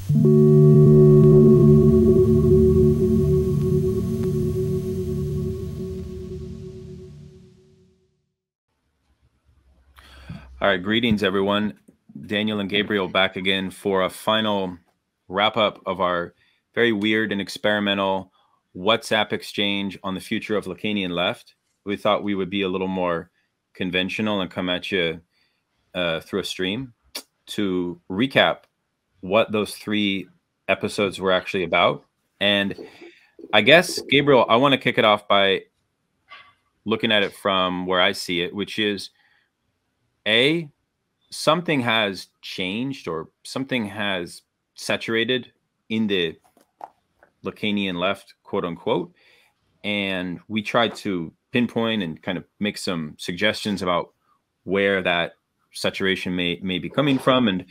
All right, greetings, everyone. Daniel and Gabriel back again for a final wrap-up of our very weird and experimental WhatsApp exchange on the future of Lacanian left. We thought we would be a little more conventional and come at you through a stream to recap what those 3 episodes were actually about. And I guess, Gabriel, I want to kick it off by looking at it from where I see it, which is something has changed or something has saturated in the Lacanian left, quote unquote. And we tried to pinpoint and kind of make some suggestions about where that saturation may be coming from and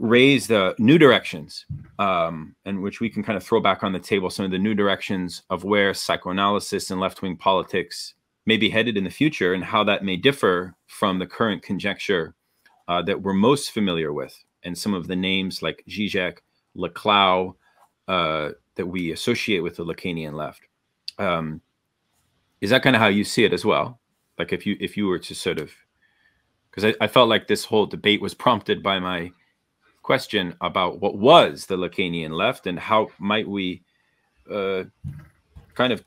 raise the new directions, and which we can kind of throw back on the table some of the new directions of where psychoanalysis and left-wing politics may be headed in the future and how that may differ from the current conjecture that we're most familiar with. And some of the names like Zizek, Laclau, that we associate with the Lacanian left. Is that kind of how you see it as well? Like if you were to sort of, because I felt like this whole debate was prompted by my question about what was the Lacanian left and how might we kind of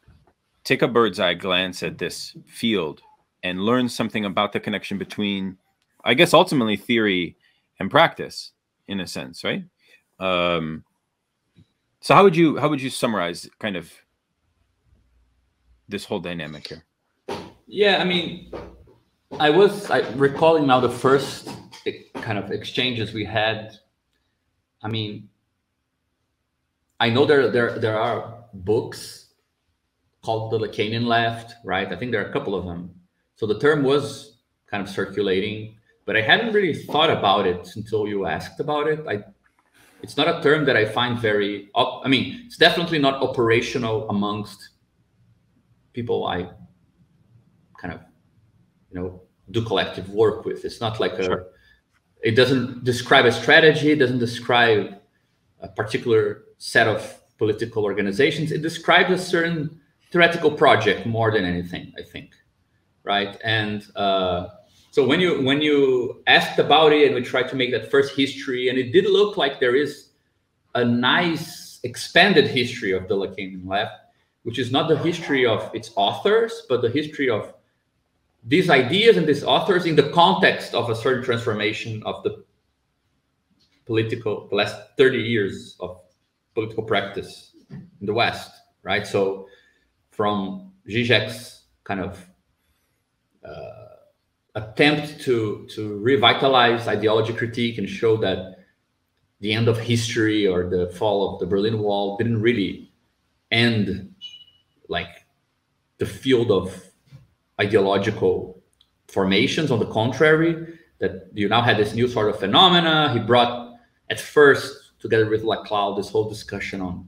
take a bird's eye glance at this field and learn something about the connection between, I guess, ultimately theory and practice, in a sense, right? So how would you summarize kind of this whole dynamic here? Yeah, I mean, I recalling now the first kind of exchanges we had. I mean, I know there are books called the Lacanian left, right? I think there are a couple of them. So the term was kind of circulating, but I hadn't really thought about it until you asked about it. It's not a term that I find very, I mean, it's definitely not operational amongst people I kind of, do collective work with. It's not like Sure. It doesn't describe a strategy. It doesn't describe a particular set of political organizations. It describes a certain theoretical project more than anything, I think, right? And so when you asked about it and we tried to make that first history, and it did look like there is a nice expanded history of the Lacanian left, which is not the history of its authors, but the history of these ideas and these authors in the context of a certain transformation of the last 30 years of political practice in the West, right? So from Zizek's kind of attempt to revitalize ideology critique and show that the end of history or the fall of the Berlin Wall didn't really end like the field of ideological formations. On the contrary, that you now had this new sort of phenomena. He brought at first, together with Laclau, this whole discussion on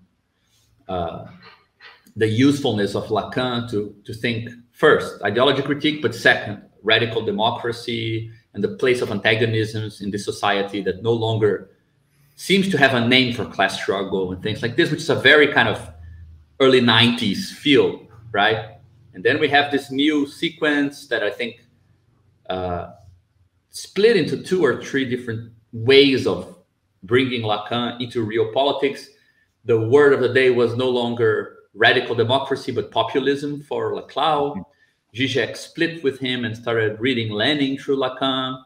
the usefulness of Lacan to think first ideology critique, but second radical democracy and the place of antagonisms in this society that no longer seems to have a name for class struggle and things like this, which is a very kind of early 90s field, right? And then we have this new sequence that I think split into 2 or 3 different ways of bringing Lacan into real politics. The word of the day was no longer radical democracy, but populism for Laclau. Zizek split with him and started reading Lenin through Lacan.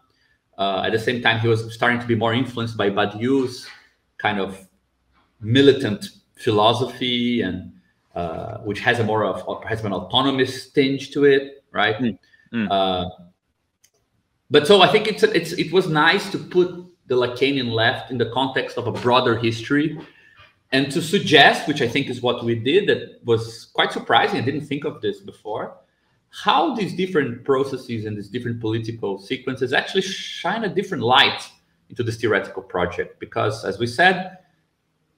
At the same time, he was starting to be more influenced by Badiou's kind of militant philosophy, and which has has an autonomous tinge to it, right? But so I think it was nice to put the Lacanian left in the context of a broader history, and to suggest, which I think is what we did, that was quite surprising. I didn't think of this before, how these different processes and these different political sequences actually shine a different light into this theoretical project. Because, as we said,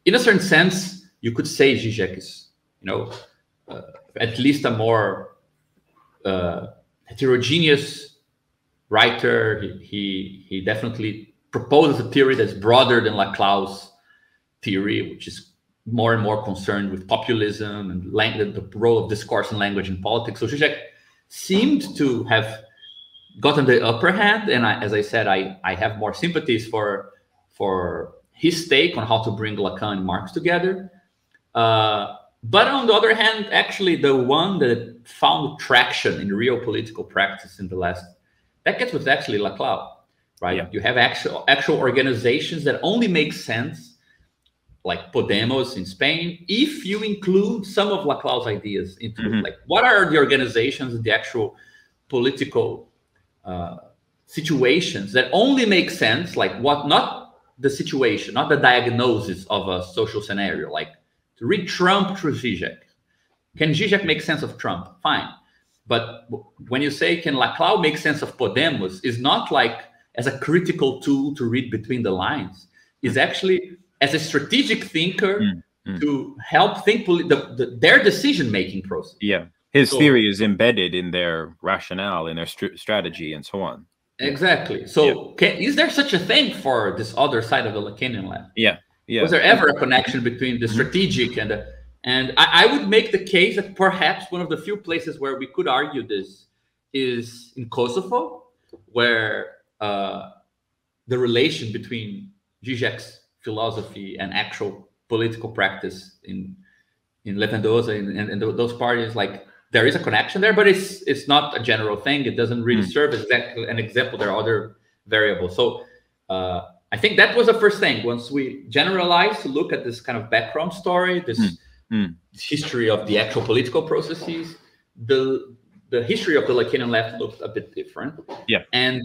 in a certain sense, you could say Zizek is, at least a more heterogeneous writer. He definitely proposes a theory that's broader than Laclau's theory, which is more and more concerned with populism and the role of discourse and language in politics. So Zizek seemed to have gotten the upper hand, and as I said, I have more sympathies for his take on how to bring Lacan and Marx together. But on the other hand, actually, the one that found traction in real political practice in the last decades was actually Laclau, right? Yeah. You have actual organizations that only make sense, like Podemos in Spain, if you include some of Laclau's ideas into it. Like, what are the organizations, the actual political situations that only make sense, like what, not the situation, not the diagnosis of a social scenario, like to read Trump through Zizek. Can Zizek make sense of Trump? Fine. But when you say, can Laclau make sense of Podemos, is not like as a critical tool to read between the lines. Is actually as a strategic thinker to help think their decision-making process. Yeah. His theory is embedded in their rationale, in their strategy, and so on. Exactly. So is there such a thing for this other side of the Lacanian left? Yeah. Yeah. Was there ever a connection between the strategic and I would make the case that perhaps one of the few places where we could argue this is in Kosovo, where the relation between Zizek's philosophy and actual political practice in Levendosa and those parties, like there is a connection there, but it's not a general thing. It doesn't really serve as exactly an example. There are other variables. So I think that was the first thing. Once we generalized to look at this kind of background story, this history of the actual political processes, the history of the Lacanian left looked a bit different. Yeah. And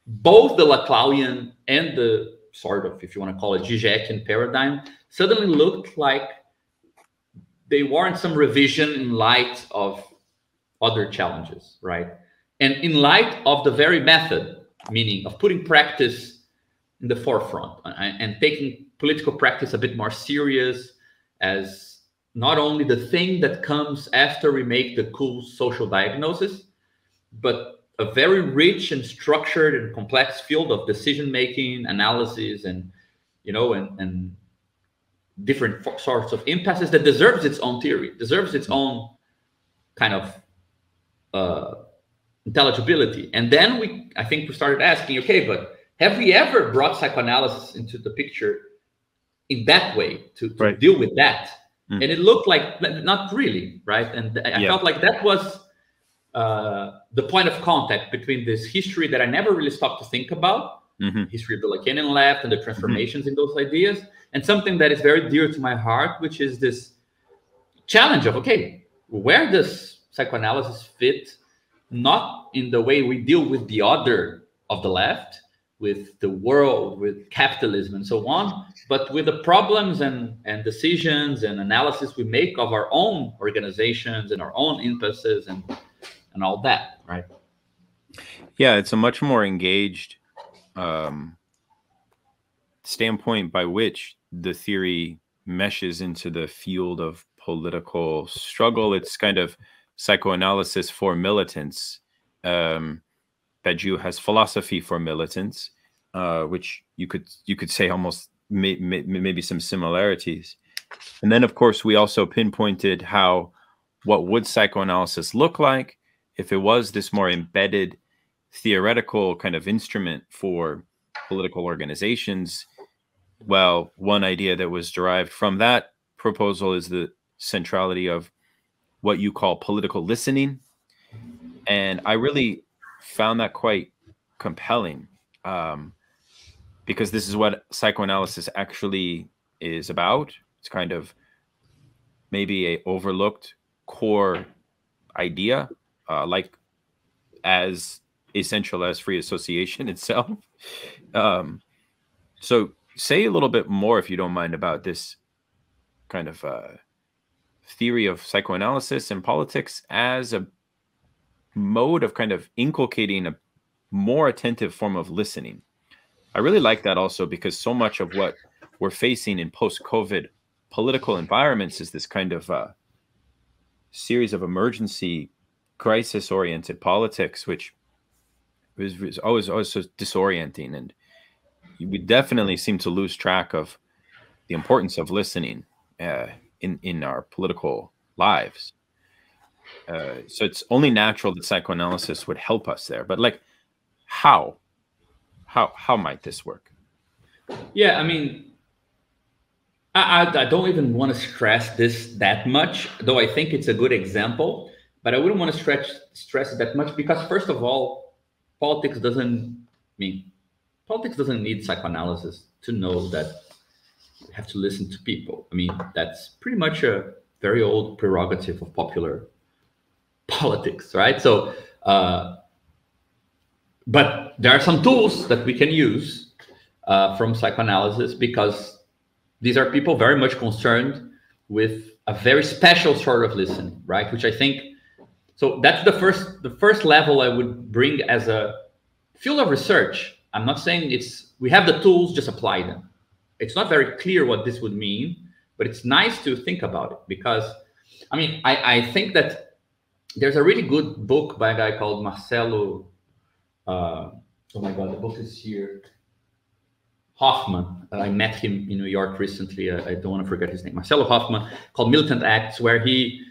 both the Laclauian and the sort of, if you want to call it, Zizekian paradigm suddenly looked like they warrant some revision in light of other challenges, right? And in light of the very method, meaning of putting practice in the forefront and taking political practice a bit more serious as not only the thing that comes after we make the cool social diagnosis, but a very rich and structured and complex field of decision-making, analysis, and, you know, and different sorts of impasses that deserves its own theory, deserves its own kind of intelligibility. And then I think we started asking, okay, but have we ever brought psychoanalysis into the picture in that way to deal with that? And it looked like not really, right? And I felt like that was the point of contact between this history that I never really stopped to think about, history of the Lacanian left and the transformations in those ideas, and something that is very dear to my heart, which is this challenge of, okay, where does psychoanalysis fit, not in the way we deal with the other of the left, with the world, with capitalism and so on, but with the problems and decisions and analysis we make of our own organizations and our own impulses and all that, right? Yeah, it's a much more engaged standpoint by which the theory meshes into the field of political struggle. It's kind of psychoanalysis for militants. Badiou has philosophy for militants, which you could say almost maybe some similarities. And then, of course, we also pinpointed what would psychoanalysis look like if it was this more embedded theoretical kind of instrument for political organizations. Well, one idea that was derived from that proposal is the centrality of what you call political listening. And I really found that quite compelling, because this is what psychoanalysis actually is about. It's kind of maybe a overlooked core idea, like as essential as free association itself. So say a little bit more, if you don't mind, about this kind of theory of psychoanalysis and politics as a mode of kind of inculcating a more attentive form of listening. I really like that also, because so much of what we're facing in post-COVID political environments is this kind of series of emergency crisis-oriented politics, which is always so disorienting. And we definitely seem to lose track of the importance of listening in our political lives. So it's only natural that psychoanalysis would help us there. But like, how might this work? Yeah, I mean, I don't even want to stress this that much, though I think it's a good example. But I wouldn't want to stress it that much because, first of all, politics doesn't need psychoanalysis to know that you have to listen to people. I mean, that's pretty much a very old prerogative of popular politics, right? So, but there are some tools that we can use from psychoanalysis because these are people very much concerned with a very special sort of listening, right? Which I think, so that's the first level I would bring as a field of research. I'm not saying we have the tools, just apply them. It's not very clear what this would mean, but it's nice to think about it because, I mean, I think that there's a really good book by a guy called Marcelo, oh my God, the book is here. Hoffman. I met him in New York recently. I don't want to forget his name. Marcelo Hoffman, called Militant Acts, where he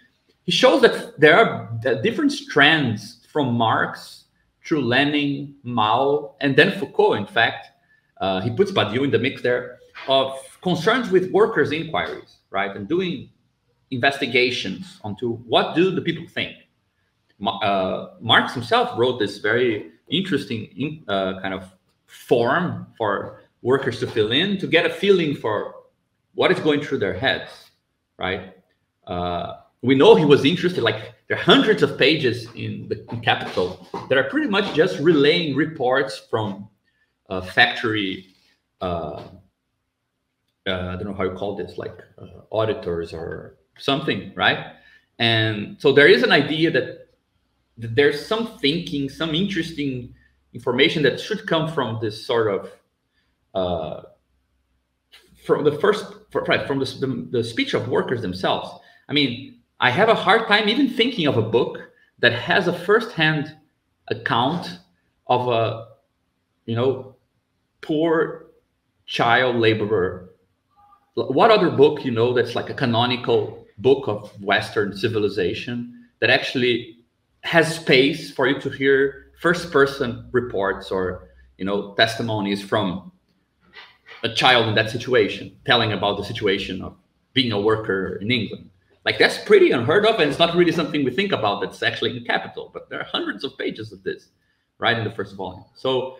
shows that there are different strands from Marx through Lenin, Mao, and then Foucault, in fact. He puts Badiou in the mix there, of concerns with workers' inquiries, right? And doing investigations onto what do the people think. Marx himself wrote this very interesting kind of form for workers to fill in, to get a feeling for what is going through their heads, right? We know he was interested, like there are hundreds of pages in Capital that are pretty much just relaying reports from factory, I don't know how you call this, like auditors or something, right? And so there is an idea that there's some thinking, some interesting information that should come from this sort of from the speech of workers themselves. I mean, I have a hard time even thinking of a book that has a first-hand account of a, poor child laborer. What other book, that's like a canonical book of Western civilization that actually has space for you to hear first-person reports or, testimonies from a child in that situation, telling about the situation of being a worker in England. Like, that's pretty unheard of, and it's not really something we think about that's actually in Capital, but there are hundreds of pages of this, right, in the first volume. So,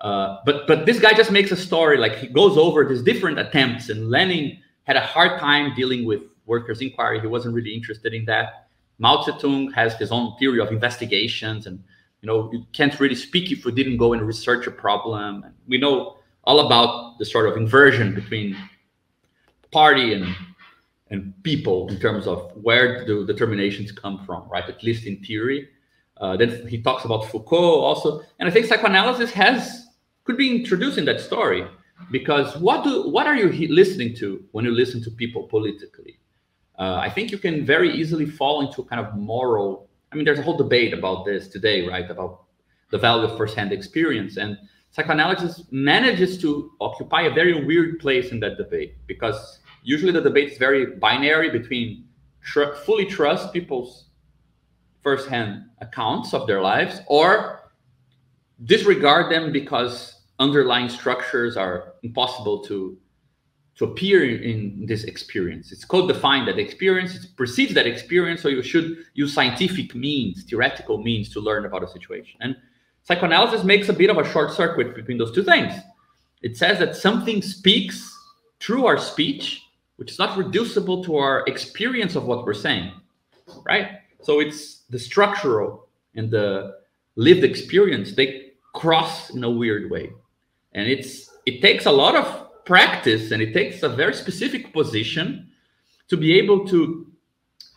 but this guy just makes a story, like he goes over these different attempts, and Lenin had a hard time dealing with workers' inquiry. He wasn't really interested in that. Mao Zedong has his own theory of investigations, and, you can't really speak if we didn't go and research a problem. And we know all about the sort of inversion between party and people in terms of where do determinations come from, right? At least in theory. Then he talks about Foucault also, and I think psychoanalysis could be introduced in that story, because what are you listening to when you listen to people politically? I think you can very easily fall into kind of moral. I mean, there's a whole debate about this today, right? About the value of first-hand experience, and psychoanalysis manages to occupy a very weird place in that debate, because usually the debate is very binary between fully trust people's first-hand accounts of their lives or disregard them because underlying structures are impossible to appear in this experience. It's code-defined, that experience, it precedes that experience, so you should use scientific means, theoretical means to learn about a situation. And psychoanalysis makes a bit of a short circuit between those two things. It says that something speaks through our speech, which is not reducible to our experience of what we're saying, right? So it's the structural and the lived experience, they cross in a weird way. And it takes a lot of practice, and it takes a very specific position to be able to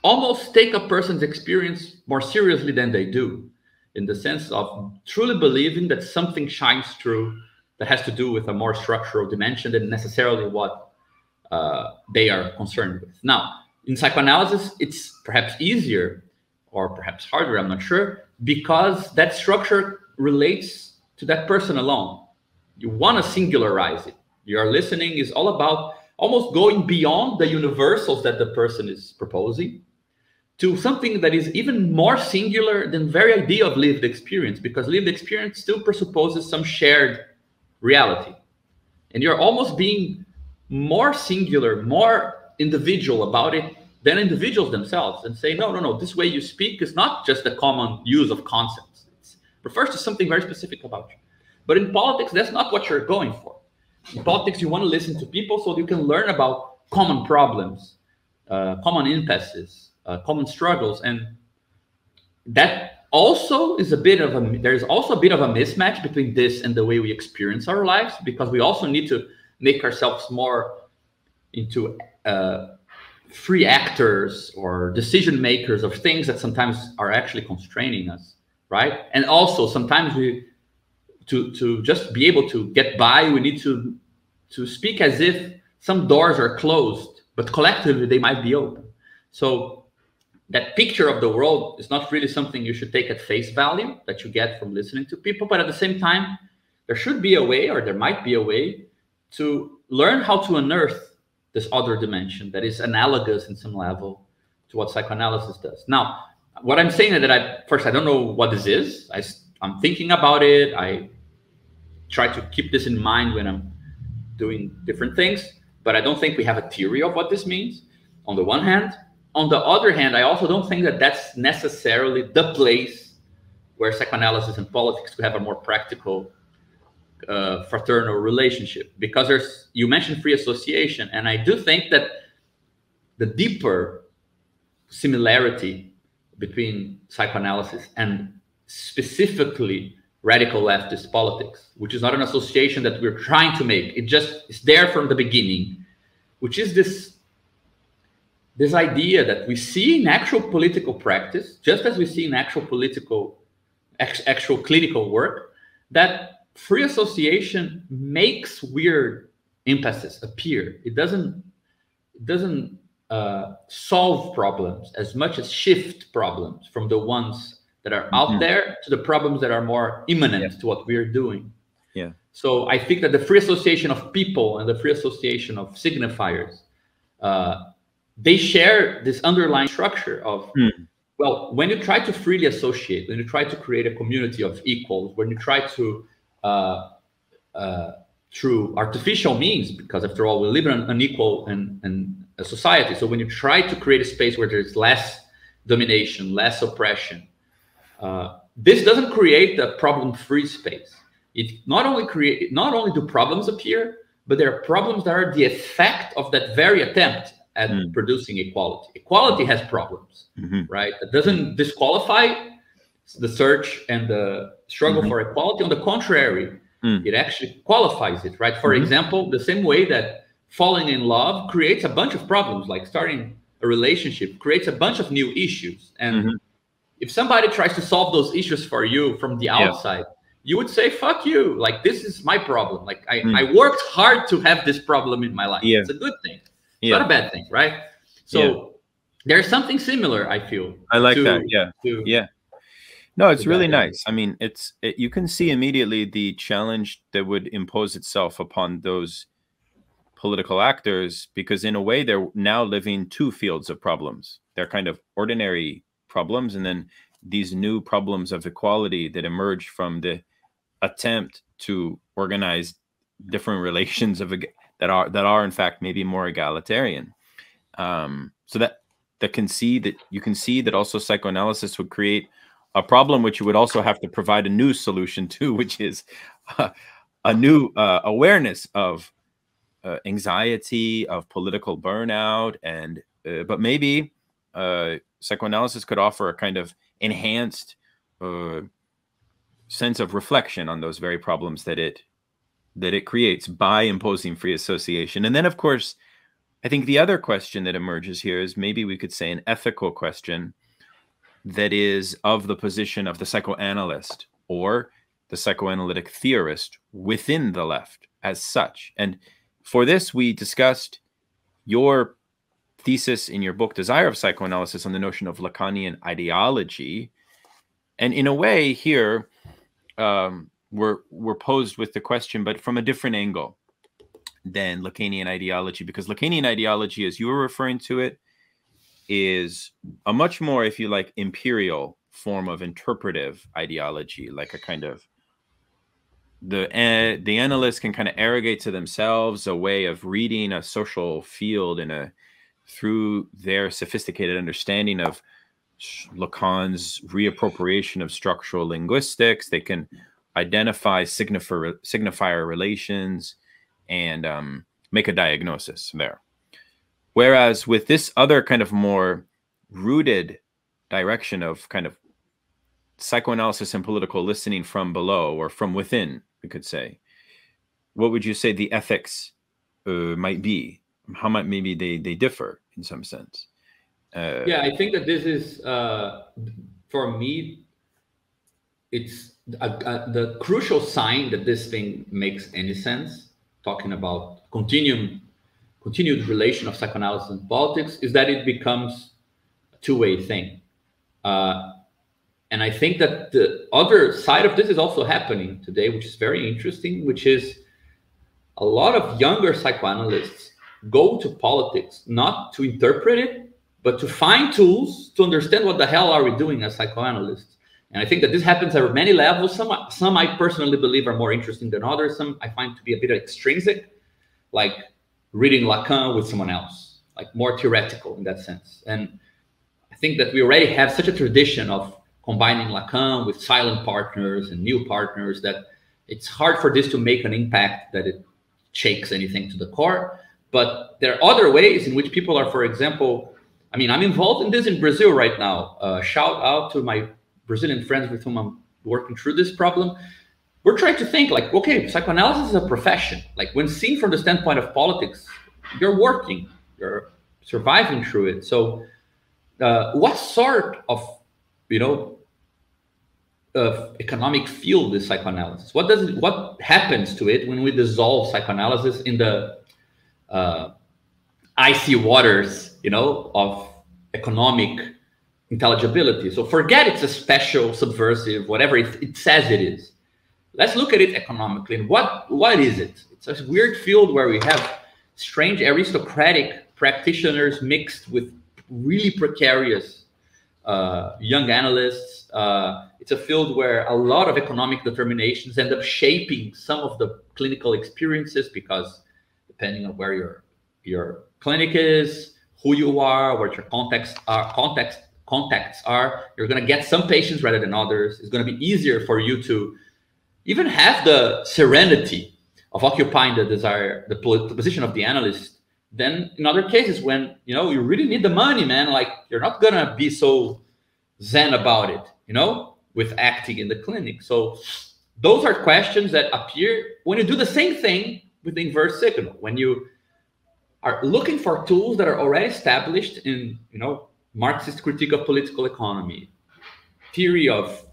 almost take a person's experience more seriously than they do, in the sense of truly believing that something shines through that has to do with a more structural dimension than necessarily what they are concerned with. Now, in psychoanalysis, it's perhaps easier or perhaps harder, I'm not sure, because that structure relates to that person alone. You want to singularize it. Your listening is all about almost going beyond the universals that the person is proposing to something that is even more singular than the very idea of lived experience, because lived experience still presupposes some shared reality. And you're almost being more singular, more individual about it than individuals themselves, and say, no, no, no, this way you speak is not just a common use of concepts. It refers to something very specific about you. But in politics, that's not what you're going for. In politics, you want to listen to people so you can learn about common problems, common impasses, common struggles. And that also is there's also a bit of a mismatch between this and the way we experience our lives, because we also need to make ourselves more into free actors or decision makers of things that sometimes are actually constraining us, right? And also sometimes to just be able to get by, we need to speak as if some doors are closed, but collectively they might be open. So that picture of the world is not really something you should take at face value that you get from listening to people, but at the same time, there should be a way, or there might be a way, to learn how to unearth this other dimension that is analogous in some level to what psychoanalysis does. Now, what I'm saying is that I don't know what this is. I'm thinking about it. I try to keep this in mind when I'm doing different things, but I don't think we have a theory of what this means, on the one hand. On the other hand, I also don't think that that's necessarily the place where psychoanalysis and politics could have a more practical fraternal relationship, because you mentioned free association, and I do think that the deeper similarity between psychoanalysis and specifically radical leftist politics, which is not an association that we're trying to make, it just is there from the beginning, which is this idea that we see in actual political practice, just as we see in actual clinical work, that free association makes weird impasses appear. It doesn't solve problems as much as shift problems from the ones that are out there to the problems that are more imminent to what we're doing. Yeah. So I think that the free association of people and the free association of signifiers, they share this underlying structure of, well, when you try to freely associate, when you try to create a community of equals, when you try to through artificial means, because after all, we live in an unequal and a society. So when you try to create a space where there's less domination, less oppression, this doesn't create a problem-free space. It not only do problems appear, but there are problems that are the effect of that very attempt at producing equality. Equality has problems, right? That doesn't disqualify the search and the struggle for equality. On the contrary, it actually qualifies it, right? For example, the same way that falling in love creates a bunch of problems, like starting a relationship creates a bunch of new issues. And if somebody tries to solve those issues for you from the outside, you would say, fuck you. Like, this is my problem. Like, I worked hard to have this problem in my life. It's a good thing. It's not a bad thing, right? So there's something similar, I feel. I like that. No, it's really nice. I mean, you can see immediately the challenge that would impose itself upon those political actors, because in a way they're now living two fields of problems. They're kind of ordinary problems, and then these new problems of equality that emerge from the attempt to organize different relations that are in fact maybe more egalitarian. So that you can see that also psychoanalysis would create a problem which you would also have to provide a new solution to, which is a new awareness of anxiety, of political burnout, and but maybe psychoanalysis could offer a kind of enhanced sense of reflection on those very problems that it creates by imposing free association. And then, of course, I think the other question that emerges here is maybe we could say an ethical question that is of the position of the psychoanalyst or the psychoanalytic theorist within the left as such. And for this, we discussed your thesis in your book, Desire of Psychoanalysis, on the notion of Lacanian ideology. And in a way here, we're posed with the question, but from a different angle. than Lacanian ideology, because Lacanian ideology, as you were referring to it, is a much more, if you like, imperial form of interpretive ideology, like a kind of the analysts can kind of arrogate to themselves a way of reading a social field through their sophisticated understanding of Lacan's reappropriation of structural linguistics. They can identify signifier relations and make a diagnosis there. Whereas with this other kind of more rooted direction of kind of psychoanalysis and political listening from below or from within, we could say, what would you say the ethics might be? How might maybe they differ in some sense? Yeah, I think that this is, for me, it's the crucial sign that this thing makes any sense, talking about continued relation of psychoanalysis and politics, is that it becomes a two-way thing. And I think that the other side of this is also happening today, which is very interesting, which is a lot of younger psychoanalysts go to politics not to interpret it, but to find tools to understand what the hell are we doing as psychoanalysts. And I think that this happens at many levels. Some I personally believe are more interesting than others. Some I find to be a bit extrinsic, like reading Lacan with someone else, like more theoretical in that sense. And I think that we already have such a tradition of combining Lacan with silent partners and new partners that it's hard for this to make an impact that it shakes anything to the core. But there are other ways in which people are, for example, I mean, I'm involved in this in Brazil right now. Shout out to my Brazilian friends with whom I'm working through this problem. We're trying to think like, okay, psychoanalysis is a profession. Like when seen from the standpoint of politics, you're working, you're surviving through it. So what sort of, economic field is psychoanalysis? What happens to it when we dissolve psychoanalysis in the icy waters, of economic intelligibility? So forget it's a special, subversive, whatever it says it is. Let's look at it economically. And what is it? It's a weird field where we have strange aristocratic practitioners mixed with really precarious young analysts. It's a field where a lot of economic determinations end up shaping some of the clinical experiences, because depending on where your clinic is, who you are, what your contacts are, you're going to get some patients rather than others. It's going to be easier for you to even have the serenity of occupying the position of the analyst than in other cases when, you really need the money, man. Like you're not going to be so zen about it, with acting in the clinic. So those are questions that appear when you do the same thing with the inverse signal, when you are looking for tools that are already established in, Marxist critique of political economy, theory of,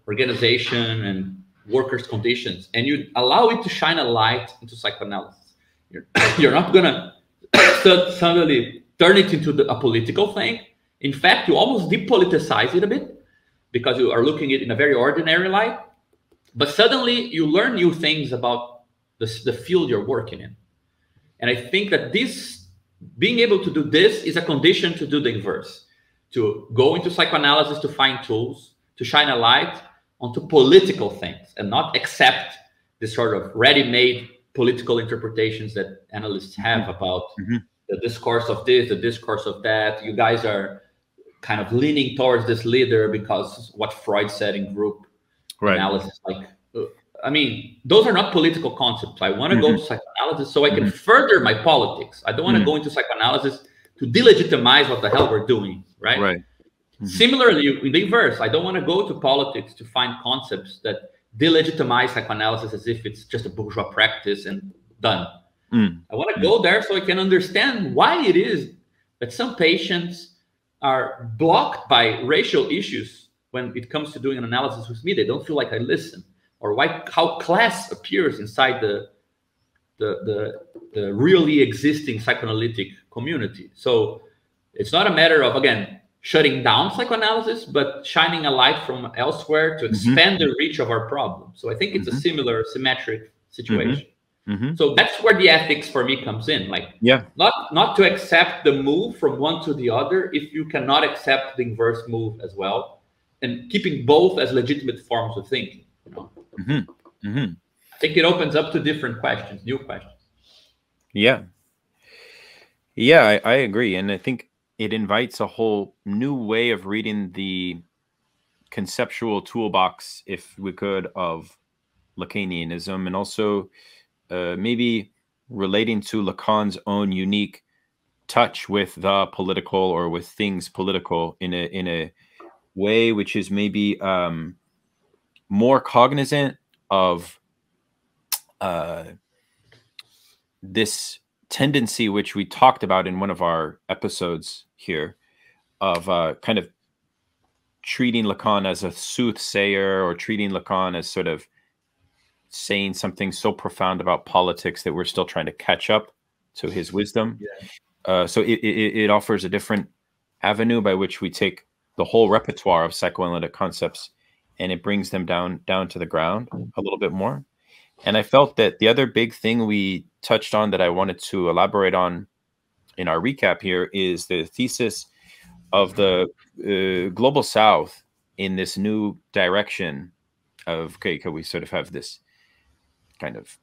organization and workers' conditions, and you allow it to shine a light into psychoanalysis. You're not going to suddenly turn it into a political thing. In fact, you almost depoliticize it a bit because you are looking at it in a very ordinary light. But suddenly you learn new things about the field you're working in. And I think that being able to do this is a condition to do the inverse, to go into psychoanalysis to find tools, to shine a light onto political things and not accept this sort of ready-made political interpretations that analysts have about the discourse of this, the discourse of that. You guys are kind of leaning towards this leader because what Freud said in group analysis. Like, I mean, those are not political concepts. I want to go to psychoanalysis so I can further my politics. I don't want to go into psychoanalysis to delegitimize what the hell we're doing, right? Similarly, in the inverse, I don't want to go to politics to find concepts that delegitimize psychoanalysis as if it's just a bourgeois practice and done. I want to go there so I can understand why it is that some patients are blocked by racial issues when it comes to doing an analysis with me. They don't feel like I listen, or how class appears inside the really existing psychoanalytic community. So it's not a matter of, again, shutting down psychoanalysis, but shining a light from elsewhere to expand the reach of our problem. So I think it's a similar symmetric situation. So that's where the ethics for me comes in. Like, Yeah. not to accept the move from one to the other if you cannot accept the inverse move as well, and keeping both as legitimate forms of thinking. You know? I think it opens up to different questions, new questions. Yeah. Yeah, I agree. And I think it invites a whole new way of reading the conceptual toolbox, if we could, of Lacanianism, and also maybe relating to Lacan's own unique touch with the political, or with things political, in a way which is maybe more cognizant of this tendency, which we talked about in one of our episodes here, of kind of treating Lacan as a soothsayer, or treating Lacan as sort of saying something so profound about politics that we're still trying to catch up to his wisdom. So it offers a different avenue by which we take the whole repertoire of psychoanalytic concepts, and it brings them down to the ground a little bit more. And I felt that the other big thing we touched on that I wanted to elaborate on in our recap here is the thesis of the global South in this new direction of, okay, we sort of have this kind of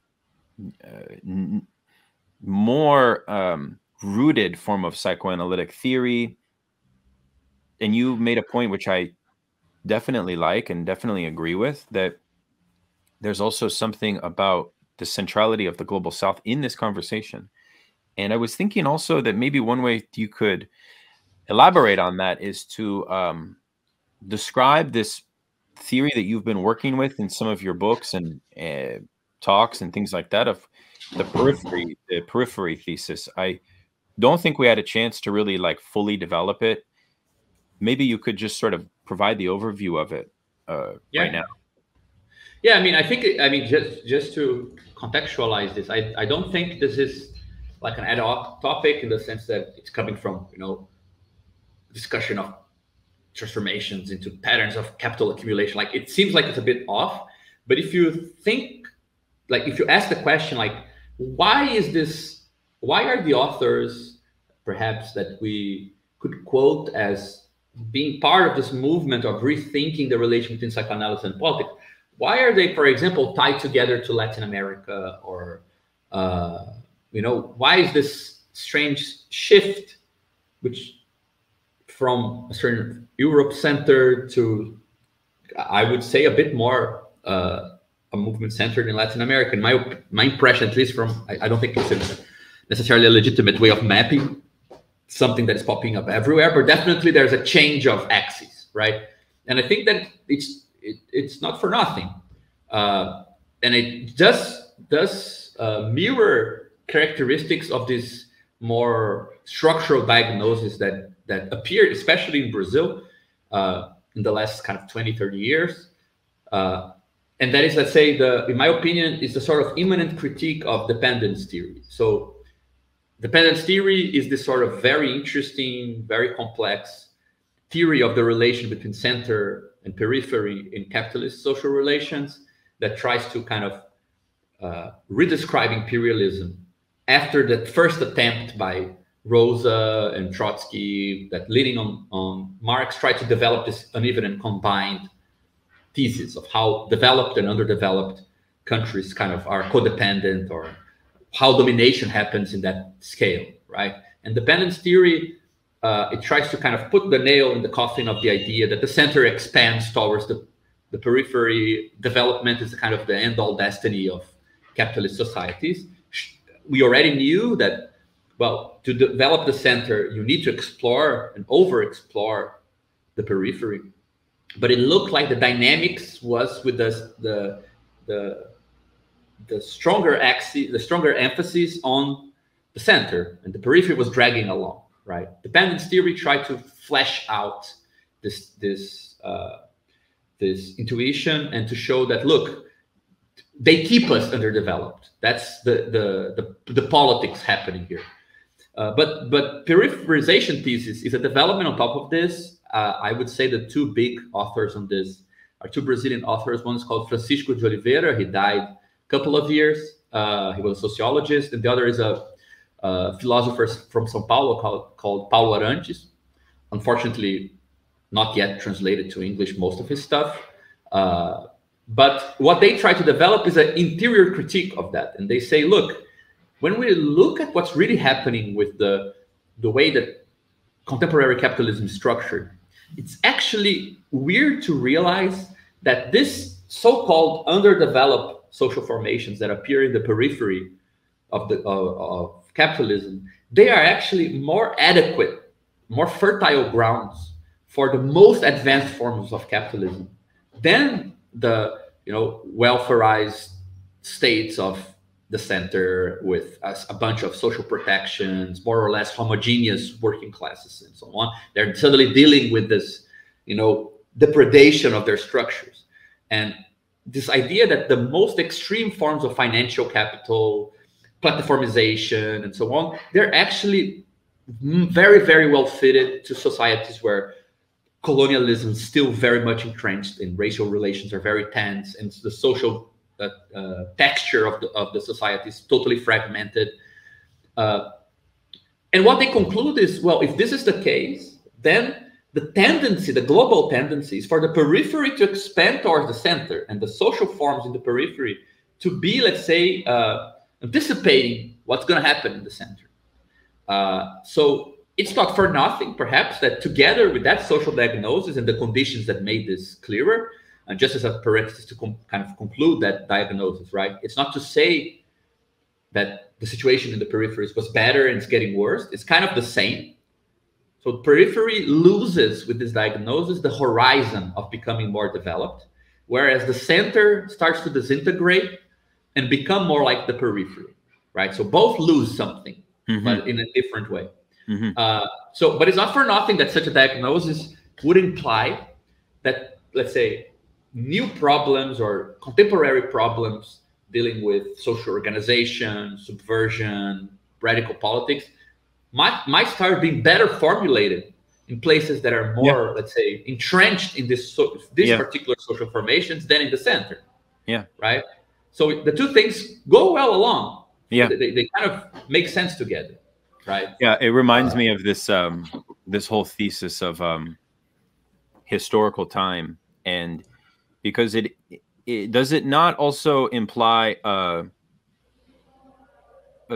more rooted form of psychoanalytic theory. And you made a point which I definitely like and definitely agree with, that there's also something about the centrality of the global South in this conversation. And I was thinking also that maybe one way you could elaborate on that is to describe this theory that you've been working with in some of your books and talks and things like that, of the periphery thesis. I don't think we had a chance to really like fully develop it. Maybe you could just sort of provide the overview of it right now. Yeah, I mean, just to contextualize this, I don't think this is like an ad hoc topic in the sense that it's coming from, you know, discussion of transformations into patterns of capital accumulation. Like, it seems like it's a bit off, but if you think, like, if you ask the question, like, why are the authors perhaps that we could quote as being part of this movement of rethinking the relation between psychoanalysis and politics, why are they, for example, tied together to Latin America? Or, you know, why is this strange shift, which from a certain Europe-centered to, I would say, a bit more a movement centered in Latin America? And my impression, at least from, I don't think it's necessarily a legitimate way of mapping something that is popping up everywhere, but definitely there's a change of axis, right? And I think that it's not for nothing, and it does mirror characteristics of this more structural diagnosis that appeared, especially in Brazil, in the last kind of 20-30 years, and that is, let's say, in my opinion, is the sort of immanent critique of dependence theory. So dependence theory is this sort of very interesting, very complex theory of the relation between center and periphery in capitalist social relations, that tries to kind of redescribe imperialism after that first attempt by Rosa and Trotsky, that leading on Marx, tried to develop this uneven and combined thesis of how developed and underdeveloped countries kind of are codependent, or how domination happens in that scale, right? And dependence theory, it tries to kind of put the nail in the coffin of the idea that the center expands towards the periphery. Development is kind of the end-all destiny of capitalist societies. We already knew that, well, to develop the center, you need to explore and over-explore the periphery. But it looked like the dynamics was with the stronger axis, the stronger emphasis on the center, and the periphery was dragging along, right? Dependence theory tried to flesh out this intuition, and to show that, look, they keep us underdeveloped. That's the politics happening here. But peripherization thesis is a development on top of this. I would say the two big authors on this are two Brazilian authors. One is called Francisco de Oliveira. He died a couple of years He was a sociologist, and the other is a philosopher from São Paulo called Paulo Arantes. Unfortunately, not yet translated to English, most of his stuff. But what they try to develop is an interior critique of that. And they say, look, when we look at what's really happening with the way that contemporary capitalism is structured, it's actually weird to realize that this so-called underdeveloped social formations that appear in the periphery of capitalism, they are actually more adequate, more fertile grounds for the most advanced forms of capitalism than the welfareized states of the center with a bunch of social protections, more or less homogeneous working classes and so on. They're suddenly dealing with this, depredation of their structures. And this idea that the most extreme forms of financial capital, platformization, and so on, they're actually very, very well fitted to societies where colonialism is still very much entrenched and racial relations are very tense, and the social texture of the society is totally fragmented. And what they conclude is, well, if this is the case, then the global tendency is for the periphery to expand towards the center and the social forms in the periphery to be, let's say, anticipating what's going to happen in the center. So it's not for nothing, perhaps, that together with that social diagnosis and the conditions that made this clearer, and just as a parenthesis to kind of conclude that diagnosis, right? It's not to say that the situation in the peripheries was better and it's getting worse. It's kind of the same. So periphery loses with this diagnosis the horizon of becoming more developed, whereas the center starts to disintegrate and become more like the periphery, right? So both lose something, but in a different way. But it's not for nothing that such a diagnosis would imply that, let's say, new problems or contemporary problems dealing with social organization, subversion, radical politics might start being better formulated in places that are more, let's say, entrenched in this particular social formations than in the center. Yeah. Right. So the two things go well along. Yeah. They kind of make sense together. Right. Yeah. It reminds me of this this whole thesis of historical time, and because it does it not also imply a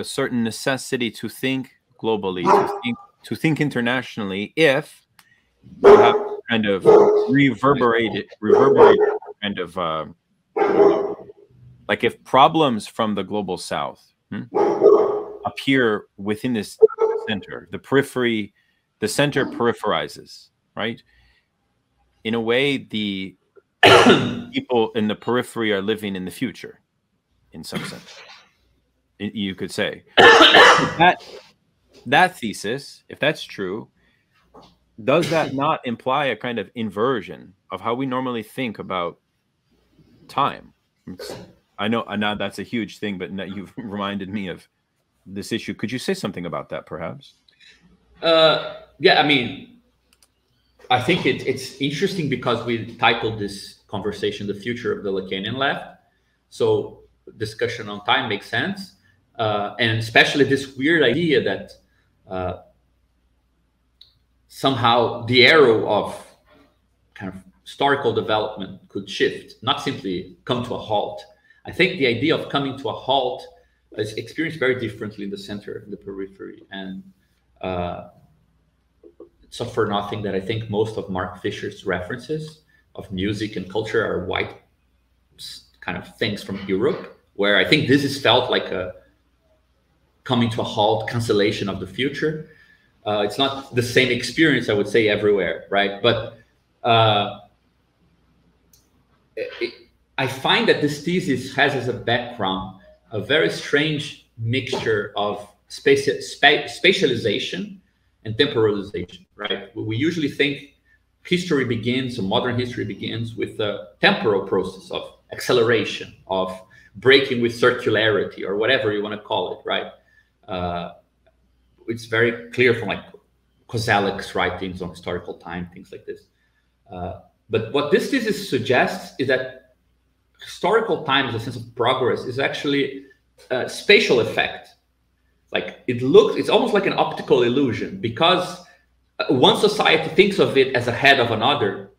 certain necessity to think globally, to think internationally, if you have kind of reverberated kind of like if problems from the global south appear within this center, the center peripherizes, right? In a way, the people in the periphery are living in the future, in some sense, you could say. That thesis, if that's true, does that not imply a kind of inversion of how we normally think about time? I know that's a huge thing, but you've reminded me of this issue. Could you say something about that, perhaps? Yeah, I mean, I think it's interesting because we titled this conversation "The Future of the Lacanian Left," so discussion on time makes sense, and especially this weird idea that somehow the arrow of kind of historical development could shift, not simply come to a halt. I think the idea of coming to a halt is experienced very differently in the center and the periphery. And it's not for nothing that I think most of Mark Fisher's references of music and culture are white kind of things from Europe, where I think this is felt like a coming to a halt, cancellation of the future. It's not the same experience, I would say, everywhere, right? But I find that this thesis has as a background a very strange mixture of spatialization and temporalization, right? We usually think history begins, or modern history begins, with the temporal process of acceleration, of breaking with circularity, or whatever you want to call it, right? It's very clear from like Kozelek's writings on historical time, things like this. But what this thesis suggests is that historical time, as a sense of progress, is actually spatial effect. Like it's almost like an optical illusion, because one society thinks of it as ahead of another.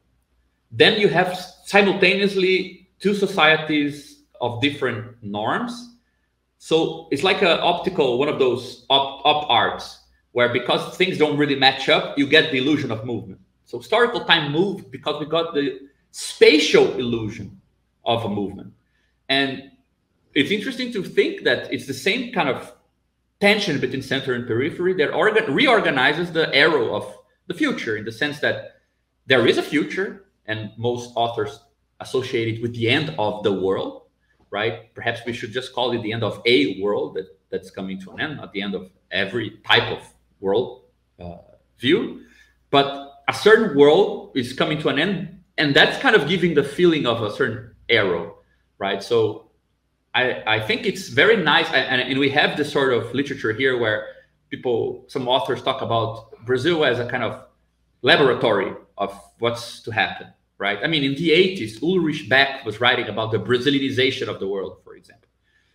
Then you have simultaneously two societies of different norms. So it's like an optical, one of those op arts, where because things don't really match up, you get the illusion of movement. So historical time moved because we got the spatial illusion of a movement. And it's interesting to think that it's the same kind of tension between center and periphery that reorganizes the arrow of the future, in the sense that there is a future, and most authors associate it with the end of the world, right? Perhaps we should just call it the end of a world that's coming to an end, not the end of every type of world view. But a certain world is coming to an end, and that's kind of giving the feeling of a certain arrow, right? So I think it's very nice, and we have this sort of literature here where some authors talk about Brazil as a kind of laboratory of what's to happen, right? I mean, in the 80s, Ulrich Beck was writing about the Brazilianization of the world, for example.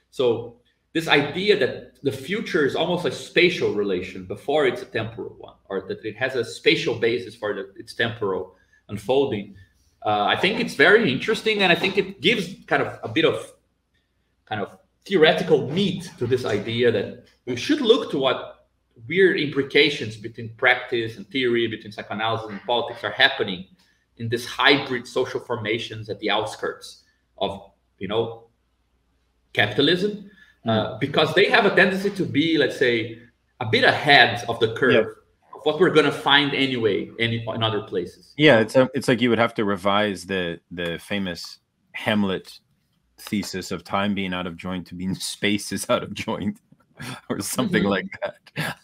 So this idea that the future is almost a spatial relation before it's a temporal one, or that it has a spatial basis for its temporal unfolding, I think it's very interesting, and I think it gives kind of a bit of kind of theoretical meat to this idea that we should look to what weird implications between practice and theory, between psychoanalysis and politics, are happening in this hybrid social formations at the outskirts of, capitalism, because they have a tendency to be, let's say, a bit ahead of the curve of what we're going to find anyway in other places. Yeah, it's like you would have to revise the famous Hamlet thesis of time being out of joint to being space is out of joint, or something like that.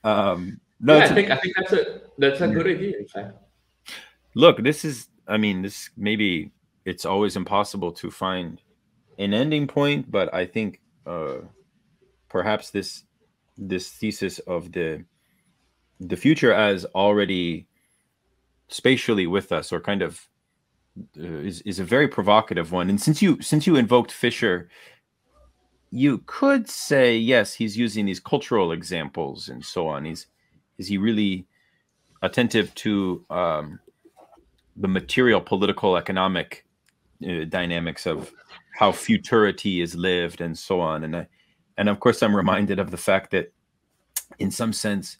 No, yeah, I think that's a good idea, in fact. Look, this maybe it's always impossible to find an ending point, but I think perhaps this thesis of the future as already spatially with us, or kind of is a very provocative one. And since you invoked Fisher, you could say, yes, he's using these cultural examples and so on. Is he really attentive to the material, political, economic dynamics of how futurity is lived and so on? And of course, I'm reminded of the fact that, in some sense,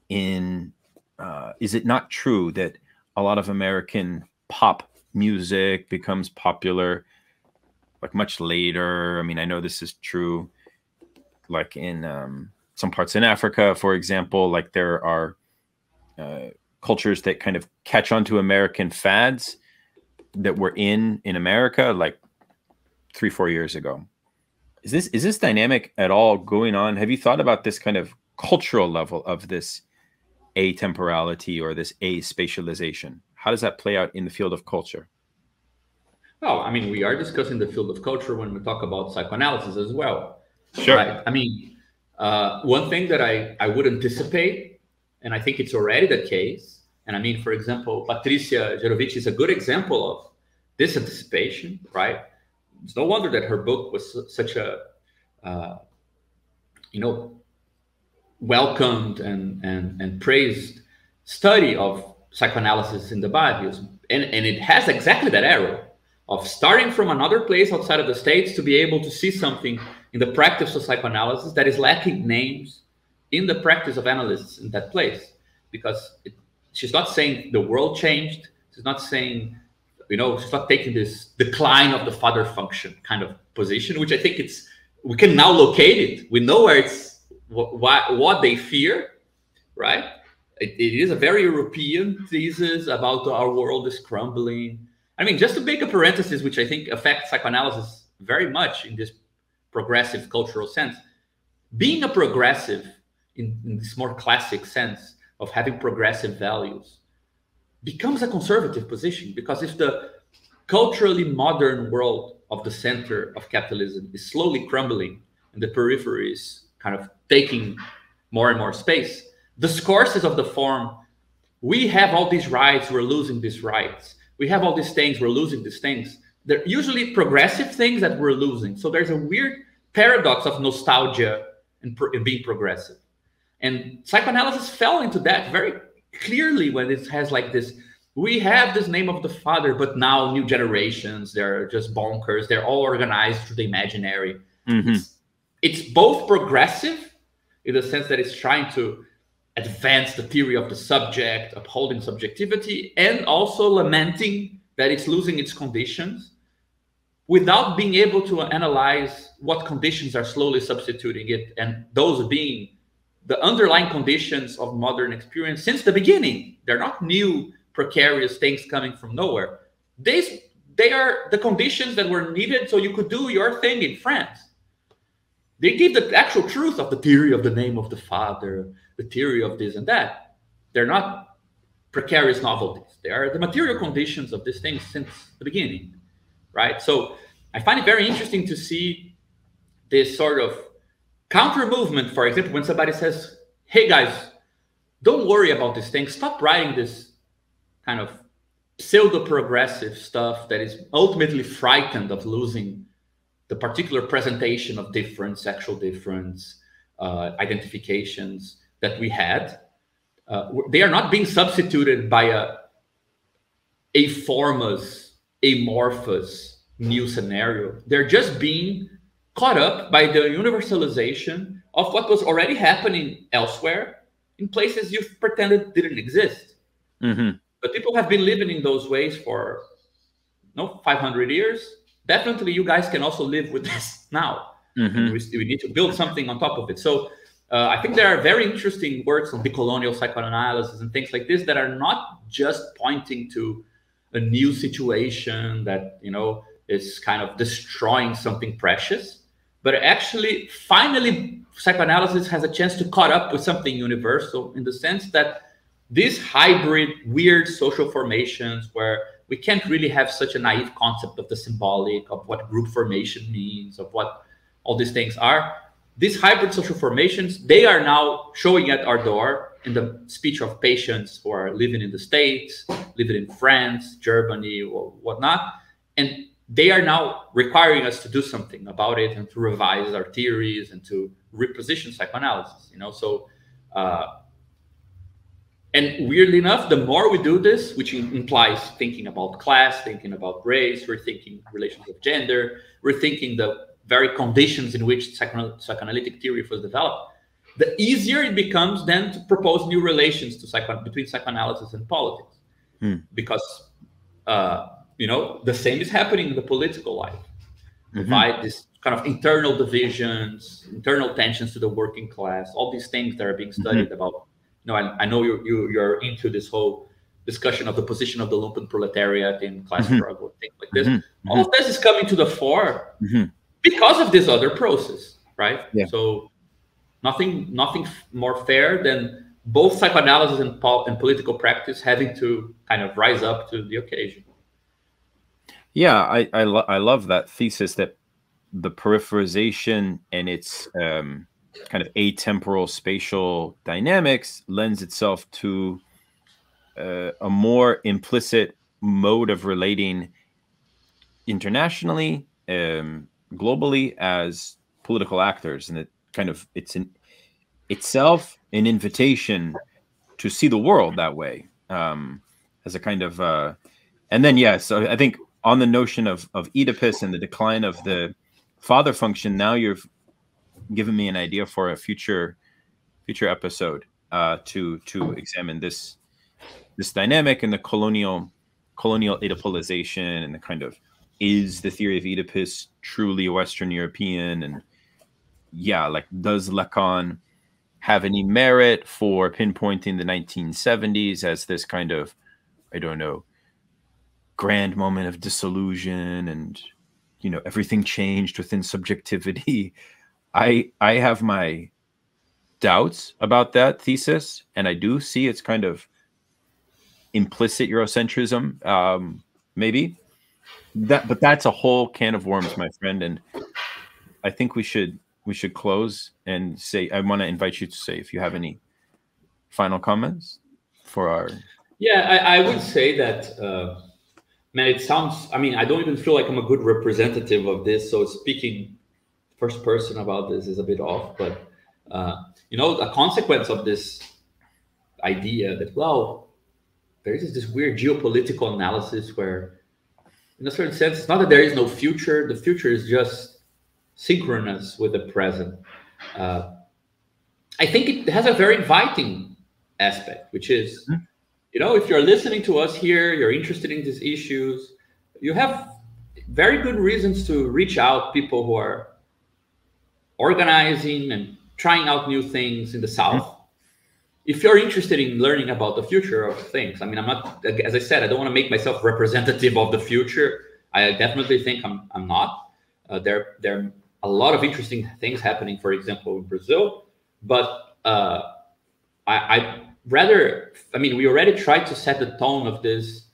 is it not true that a lot of American pop music becomes popular like much later? I mean, I know this is true, like in some parts in Africa, for example. Like there are cultures that kind of catch on to American fads that were in America like 3-4 years ago. Is this dynamic at all going on? Have you thought about this kind of cultural level of this atemporality or this aspatialization? How does that play out in the field of culture? Well, I mean, we are discussing the field of culture when we talk about psychoanalysis as well. Sure. Right? I mean, one thing that I would anticipate, and I think it's already the case, and I mean, for example, Patricia Jerovic is a good example of this anticipation, right? It's no wonder that her book was such a, welcomed and praised study of psychoanalysis in the Bibles. And it has exactly that arrow of starting from another place outside of the States to be able to see something in the practice of psychoanalysis that is lacking names in the practice of analysts in that place. Because she's not saying the world changed. She's not saying, she's not taking this decline of the father function kind of position, which I think we can now locate it. We know where it's, what they fear, right? It is a very European thesis about our world is crumbling. I mean, just to make a parenthesis, which I think affects psychoanalysis very much in this progressive cultural sense, being a progressive in this more classic sense of having progressive values becomes a conservative position, because if the culturally modern world of the center of capitalism is slowly crumbling and the periphery is kind of taking more and more space, discourses of the form, we have all these rights, we're losing these rights. We have all these things, we're losing these things. they're usually progressive things that we're losing. So there's a weird paradox of nostalgia and being progressive. And psychoanalysis fell into that very clearly when it has like this, we have this name of the father, but now new generations, they're just bonkers. They're all organized through the imaginary. It's both progressive in the sense that it's trying to advance the theory of the subject, upholding subjectivity, and also lamenting that it's losing its conditions without being able to analyze what conditions are slowly substituting it, and those being the underlying conditions of modern experience since the beginning. They're not new, precarious things coming from nowhere. They are the conditions that were needed so you could do your thing in France. They give the actual truth of the theory of the name of the father, the theory of this and that. They're not precarious novelties. They are the material conditions of these things since the beginning, right? So I find it very interesting to see this sort of counter movement. For example, when somebody says, hey guys, don't worry about these things. Stop writing this kind of pseudo-progressive stuff that is ultimately frightened of losing the particular presentation of difference, sexual difference, identifications that we had. They are not being substituted by a formless, amorphous new scenario. They're just being caught up by the universalization of what was already happening elsewhere in places you pretended didn't exist. But people have been living in those ways for 500 years. Definitely, you guys can also live with this now. We need to build something on top of it. So I think there are very interesting works on decolonial psychoanalysis and things like this that are not just pointing to a new situation that, is kind of destroying something precious, but actually, finally, psychoanalysis has a chance to caught up with something universal in the sense that these hybrid, weird social formations where we can't really have such a naive concept of the symbolic, of what group formation means, of what all these things are. These hybrid social formations, they are now showing at our door in the speech of patients who are living in the States, living in France, Germany, or whatnot. And they are now requiring us to do something about it and to revise our theories and to reposition psychoanalysis, So, and weirdly enough, the more we do this, which implies thinking about class, thinking about race, we're thinking relations of gender, we're thinking the very conditions in which psychoanalytic theory was developed, the easier it becomes then to propose new relations between psychoanalysis and politics. Because, the same is happening in the political life. Divide this kind of internal divisions, internal tensions to the working class, all these things that are being studied about. I know you're into this whole discussion of the position of the lumpen proletariat in class struggle, things like this. All of this is coming to the fore because of this other process, right? Yeah. So nothing more fair than both psychoanalysis and political practice having to kind of rise up to the occasion. Yeah, I love that thesis that the peripherization and its kind of atemporal spatial dynamics lends itself to a more implicit mode of relating internationally, globally as political actors, and it's itself an invitation to see the world that way, as a kind of and then so I think on the notion of Oedipus and the decline of the father function, now you've given me an idea for a future episode to examine this dynamic and the colonial Oedipalization and the kind of, is the theory of Oedipus truly Western European? And does Lacan have any merit for pinpointing the 1970s as this kind of, grand moment of disillusion and, everything changed within subjectivity? I have my doubts about that thesis, and I do see it's kind of implicit Eurocentrism, maybe. But that's a whole can of worms, my friend, and I think we should close and say, I want to invite you to say if you have any final comments for our... I would say that Man, it sounds, I mean, I don't even feel like I'm a good representative of this. So speaking first person about this is a bit off, but you know, a consequence of this idea that, well, there is this weird geopolitical analysis where, in a certain sense, it's not that there is no future. The future is just synchronous with the present. I think it has a very inviting aspect, which is, you know, if you're listening to us here, you're interested in these issues, you have very good reasons to reach out, people who are organizing and trying out new things in the South. If you're interested in learning about the future of things, I mean, I'm not, as I said, I don't want to make myself representative of the future. I definitely think I'm not. There are a lot of interesting things happening, for example, in Brazil, but I rather, I mean, we already tried to set the tone of this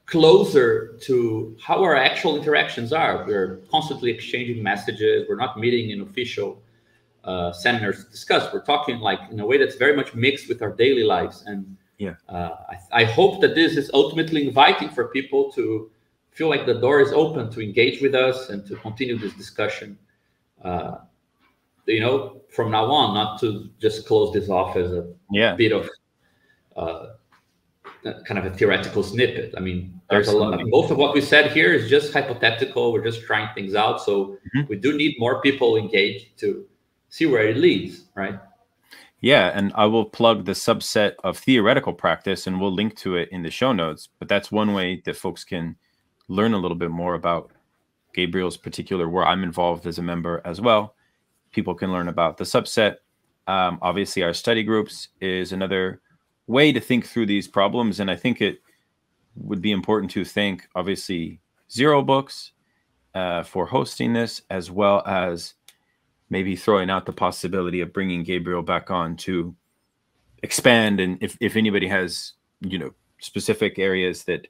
closer to how our actual interactions are. We're constantly exchanging messages. We're not meeting in official seminars to discuss. We're talking like in a way that's very much mixed with our daily lives. And I hope that this is ultimately inviting for people to feel like the door is open to engage with us and to continue this discussion. You know, from now on, not to just close this off as a bit of kind of a theoretical snippet. I mean, there's a lot. Most of what we said here is just hypothetical. We're just trying things out. So we do need more people engaged to see where it leads, right? Yeah, and I will plug the subset of theoretical practice, and we'll link to it in the show notes. But that's one way that folks can learn a little bit more about Gabriel's particular work. I'm involved as a member as well. People can learn about the subset. Obviously, our study groups is another way to think through these problems. And I think it would be important to thank, obviously, Zer0 Books for hosting this, as well as maybe throwing out the possibility of bringing Gabriel back on to expand. And if anybody has, you know, specific areas that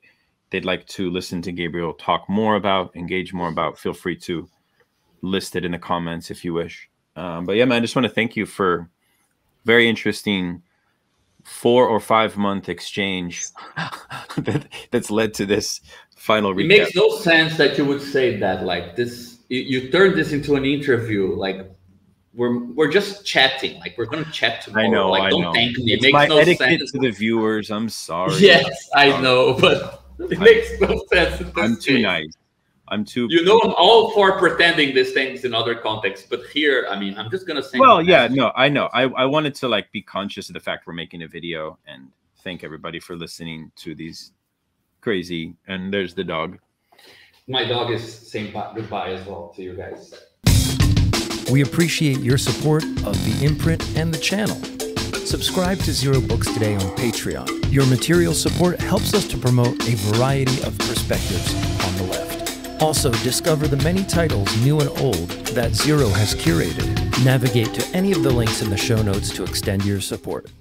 they'd like to listen to Gabriel talk more about, engage more about, feel free to list it in the comments if you wish. But yeah, man, I just want to thank you for very interesting 4 or 5 month exchange that's led to this final recap. It makes no sense that you would say that, like this, you turned this into an interview. Like we're just chatting. Like we're going to chat tomorrow. I know. Like, I don't know. thank me. It it's makes my no etiquette sense to the viewers. I'm sorry. Yes, I know, but it makes no sense. I'm too nice. I'm too. You know, I'm all for pretending these things in other contexts, but here, I mean, I'm just gonna say. Well, yeah, no, I know. I wanted to like be conscious of the fact we're making a video and thank everybody for listening to these crazy. And there's the dog. My dog is saying goodbye as well to you guys. We appreciate your support of the imprint and the channel. Subscribe to Zer0 Books today on Patreon. Your material support helps us to promote a variety of perspectives on the left. Also, discover the many titles, new and old, that Zer0 has curated. Navigate to any of the links in the show notes to extend your support.